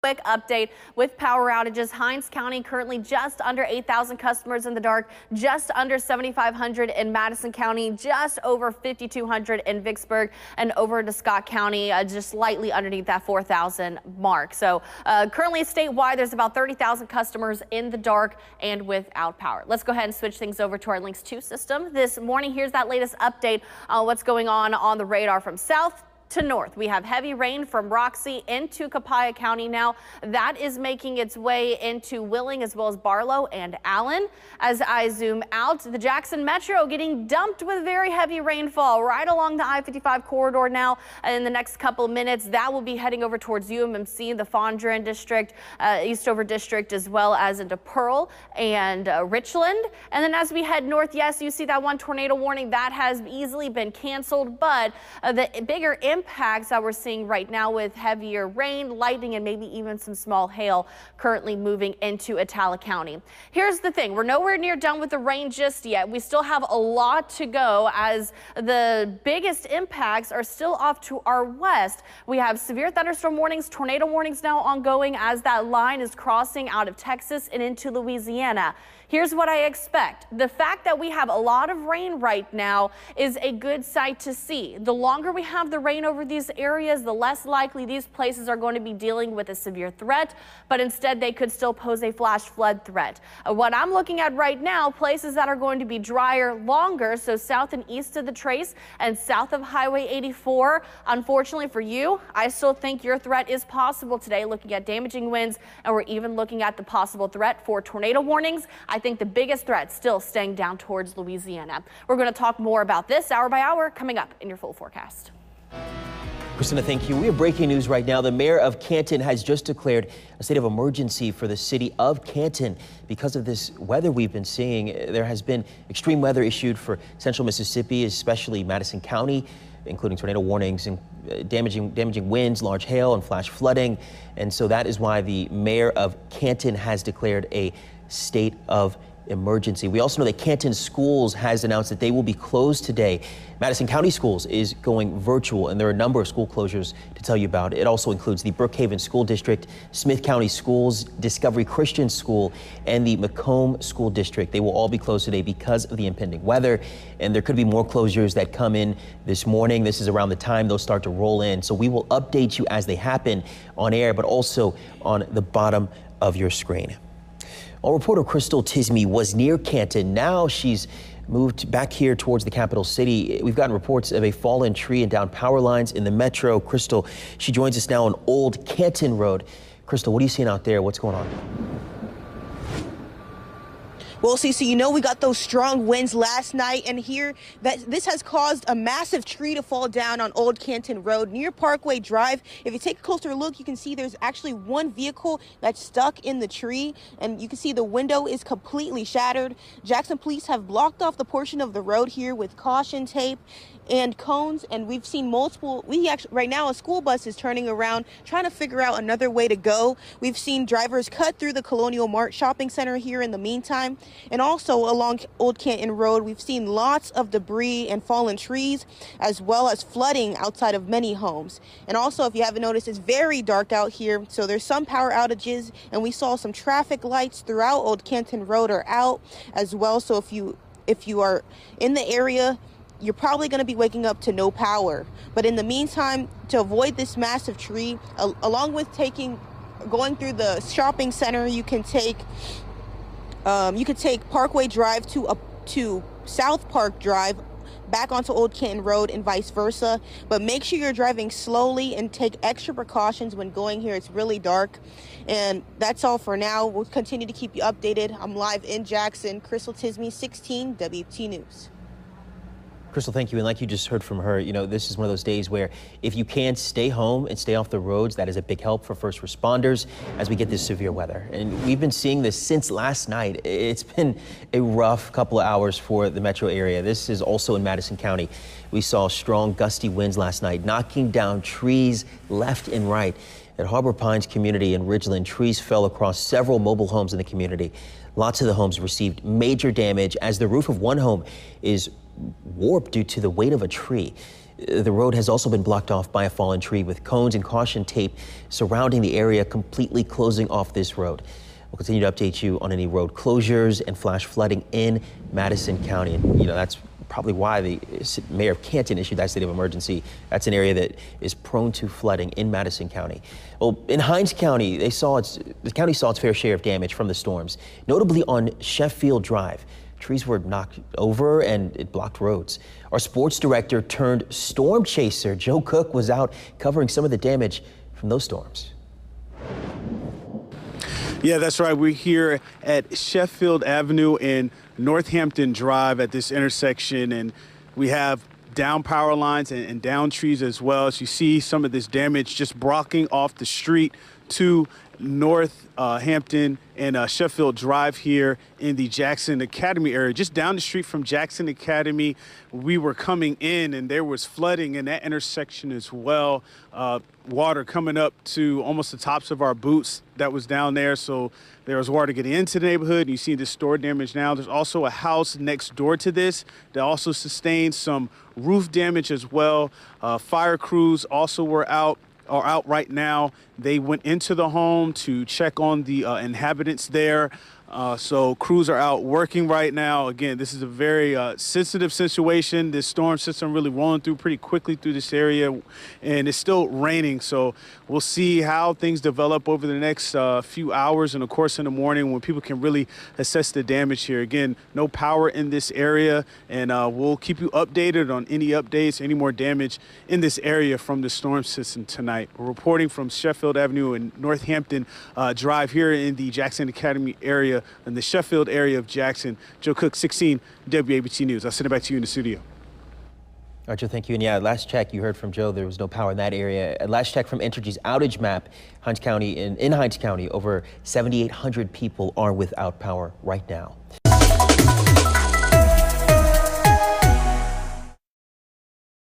Quick update with power outages. Hinds County currently just under 8,000 customers in the dark, just under 7,500 in Madison County, just over 5,200 in Vicksburg, and over to Scott County, just slightly underneath that 4,000 mark. So currently statewide, there's about 30,000 customers in the dark and without power. Let's go ahead and switch things over to our Lynx 2 system this morning. Here's that latest update on what's going on the radar from south to north. We have heavy rain from Roxy into Copiah County now. That is making its way into Willing as well as Barlow and Allen. As I zoom out, the Jackson Metro getting dumped with very heavy rainfall right along the I-55 corridor now. In the next couple of minutes, that will be heading over towards UMMC, the Fondren District, Eastover District, as well as into Pearl and Richland. And then as we head north, yes, you see that one tornado warning that has easily been canceled, but the bigger impacts that we're seeing right now with heavier rain, lightning, and maybe even some small hail currently moving into Attala County. Here's the thing. We're nowhere near done with the rain just yet. We still have a lot to go as the biggest impacts are still off to our west. We have severe thunderstorm warnings, tornado warnings now ongoing as that line is crossing out of Texas and into Louisiana. Here's what I expect. The fact that we have a lot of rain right now is a good sight to see. The longer we have the rain over these areas, the less likely these places are going to be dealing with a severe threat, but instead they could still pose a flash flood threat. What I'm looking at right now, places that are going to be drier longer, so south and east of the Trace and south of Highway 84. Unfortunately for you, I still think your threat is possible today, looking at damaging winds, and we're even looking at the possible threat for tornado warnings. I think the biggest threat still staying down towards Louisiana. We're going to talk more about this hour by hour coming up in your full forecast. Christina, thank you. We have breaking news right now. The mayor of Canton has just declared a state of emergency for the city of Canton. Because of this weather we've been seeing, there has been extreme weather issued for central Mississippi, especially Madison County, including tornado warnings and damaging winds, large hail, and flash flooding. And so that is why the mayor of Canton has declared a state of emergency. We also know that Canton Schools has announced that they will be closed today. Madison County Schools is going virtual, and there are a number of school closures to tell you about. It also includes the Brookhaven School District, Smith County Schools, Discovery Christian School, and the Macomb School District. They will all be closed today because of the impending weather, and there could be more closures that come in this morning. This is around the time they'll start to roll in, so we will update you as they happen on air, but also on the bottom of your screen. Our reporter Crystal Tismi was near Canton. Now she's moved back here towards the capital city. We've gotten reports of a fallen tree and down power lines in the metro. Crystal, she joins us now on Old Canton Road. Crystal, what are you seeing out there? What's going on? Well, Cece, you know we got those strong winds last night, and here this has caused a massive tree to fall down on Old Canton Road near Parkway Drive. If you take a closer look, you can see there's actually one vehicle that's stuck in the tree, and you can see the window is completely shattered. Jackson police have blocked off the portion of the road here with caution tape and cones, and we've seen multiple. Right now a school bus is turning around trying to figure out another way to go. We've seen drivers cut through the Colonial Mart shopping center here in the meantime, and also along Old Canton Road we've seen lots of debris and fallen trees, as well as flooding outside of many homes. And also, if you haven't noticed, it's very dark out here, so there's some power outages, and we saw some traffic lights throughout Old Canton Road are out as well. So if you are in the area, you're probably going to be waking up to no power. But in the meantime, to avoid this massive tree, along with going through the shopping center, you can take Parkway Drive to South Park Drive, back onto Old Canton Road and vice versa. But make sure you're driving slowly and take extra precautions when going here. It's really dark. And that's all for now. We'll continue to keep you updated. I'm live in Jackson. Crystal Tismi, 16 WT News. Crystal, thank you. And like you just heard from her, you know, this is one of those days where if you can stay home and stay off the roads, that is a big help for first responders as we get this severe weather. And we've been seeing this since last night. It's been a rough couple of hours for the metro area. This is also in Madison County. We saw strong gusty winds last night, knocking down trees left and right. At Harbor Pines community in Ridgeland, trees fell across several mobile homes in the community. Lots of the homes received major damage as the roof of one home is warped due to the weight of a tree. The road has also been blocked off by a fallen tree with cones and caution tape surrounding the area, completely closing off this road. We'll continue to update you on any road closures and flash flooding in Madison County. And, that's probably why the mayor of Canton issued that state of emergency. That's an area that is prone to flooding in Madison County. Well, in Hinds County, the county saw its fair share of damage from the storms, notably on Sheffield Drive. Trees were knocked over and it blocked roads. Our sports director turned storm chaser, Joe Cook, was out covering some of the damage from those storms. Yeah, that's right. We're here at Sheffield Avenue and Northampton Drive at this intersection, and we have down power lines and down trees as well. As you see, some of this damage just blocking off the street to Northampton and Sheffield Drive here in the Jackson Academy area. Just down the street from Jackson Academy, we were coming in and there was flooding in that intersection as well. Water coming up to almost the tops of our boots that was down there. So there was water getting into the neighborhood. You see the store damage now. There's also a house next door to this that also sustained some roof damage as well. Fire crews also are out right now. They went into the home to check on the inhabitants there. So crews are out working right now. Again, this is a very sensitive situation. This storm system really rolling through pretty quickly through this area, and it's still raining. So we'll see how things develop over the next few hours and, of course, in the morning when people can really assess the damage here. Again, no power in this area, and we'll keep you updated on any updates, any more damage in this area from the storm system tonight. We're reporting from Sheffield Avenue and Northampton Drive here in the Jackson Academy area in the Sheffield area of Jackson. Joe Cook, 16 WABC News. I'll send it back to you in the studio. All right, Joe, thank you. And yeah, last check, you heard from Joe, there was no power in that area. Last check from Entergy's outage map, Hinds County, in Hinds County, over 7,800 people are without power right now.